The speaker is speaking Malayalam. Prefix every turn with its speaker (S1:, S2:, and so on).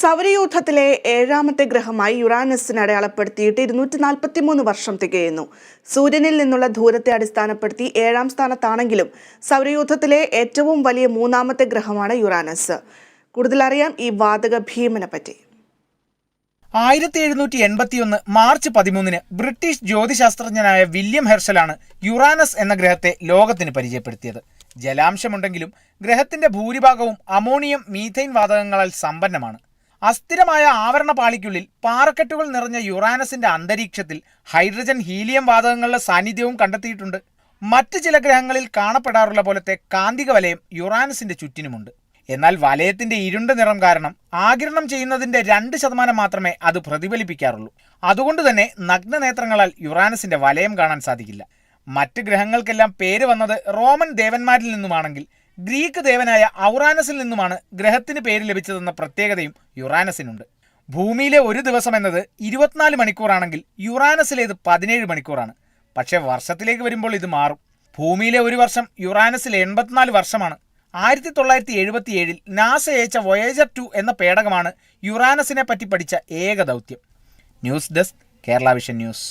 S1: സൗരയൂഥത്തിലെ ഏഴാമത്തെ ഗ്രഹമായി യുറാനസിനെ അടയാളപ്പെടുത്തിയിട്ട് 243 വർഷം തികയുന്നു. സൂര്യനിൽ നിന്നുള്ള ദൂരത്തെ അടിസ്ഥാനപ്പെടുത്തി 7ാം സ്ഥാനത്താണെങ്കിലും സൗരയൂഥത്തിലെ ഏറ്റവും വലിയ മൂന്നാമത്തെ ഗ്രഹമാണ് യുറാനസ്. കൂടുതൽ അറിയാം ഈ വാതക ഭീമനെ പറ്റി.
S2: 1781 മാർച്ച് 13 ബ്രിട്ടീഷ് ജ്യോതിശാസ്ത്രജ്ഞനായ വില്യം ഹെർഷലാണ് യുറാനസ് എന്ന ഗ്രഹത്തെ ലോകത്തിന് പരിചയപ്പെടുത്തിയത്. ജലാംശമുണ്ടെങ്കിലും ഗ്രഹത്തിന്റെ ഭൂരിഭാഗവും അമോണിയം, മീഥൈൻ വാതകങ്ങളാൽ സമ്പന്നമാണ്. അസ്ഥിരമായ ആവരണ പാളിക്കുള്ളിൽ പാറക്കെട്ടുകൾ നിറഞ്ഞ യുറാനസിന്റെ അന്തരീക്ഷത്തിൽ ഹൈഡ്രജൻ, ഹീലിയം വാതകങ്ങളുടെ സാന്നിധ്യവും കണ്ടെത്തിയിട്ടുണ്ട്. മറ്റ് ചില ഗ്രഹങ്ങളിൽ കാണപ്പെടാറുള്ള പോലത്തെ കാന്തിക വലയം യുറാനസിന്റെ ചുറ്റിനുമുണ്ട്. എന്നാൽ വലയത്തിന്റെ ഇരുണ്ട നിറം കാരണം ആഗിരണം ചെയ്യുന്നതിന്റെ 2% മാത്രമേ അത് പ്രതിഫലിപ്പിക്കാറുള്ളൂ. അതുകൊണ്ട് തന്നെ നഗ്നനേത്രങ്ങളാൽ യുറാനസിന്റെ വലയം കാണാൻ സാധിക്കില്ല. മറ്റ് ഗ്രഹങ്ങൾക്കെല്ലാം പേര് വന്നത് റോമൻ ദേവന്മാരിൽ നിന്നുമാണെങ്കിൽ ഗ്രീക്ക് ദേവനായ ഔറാനസിൽ നിന്നുമാണ് ഗ്രഹത്തിന് പേര് ലഭിച്ചതെന്ന പ്രത്യേകതയും യുറാനസിനുണ്ട്. ഭൂമിയിലെ ഒരു ദിവസം എന്നത് 24 മണിക്കൂറാണെങ്കിൽ യുറാനസിലേത് 17 മണിക്കൂറാണ്. പക്ഷേ വർഷത്തിലേക്ക് വരുമ്പോൾ ഇത് മാറും. ഭൂമിയിലെ ഒരു വർഷം യുറാനസിൽ 84 വർഷമാണ്. 1977 നാസ അയച്ച വോയേജർ 2 എന്ന പേടകമാണ് യുറാനസിനെ പറ്റി പഠിച്ച ഏക ദൗത്യം. News desk, Kerala vision news.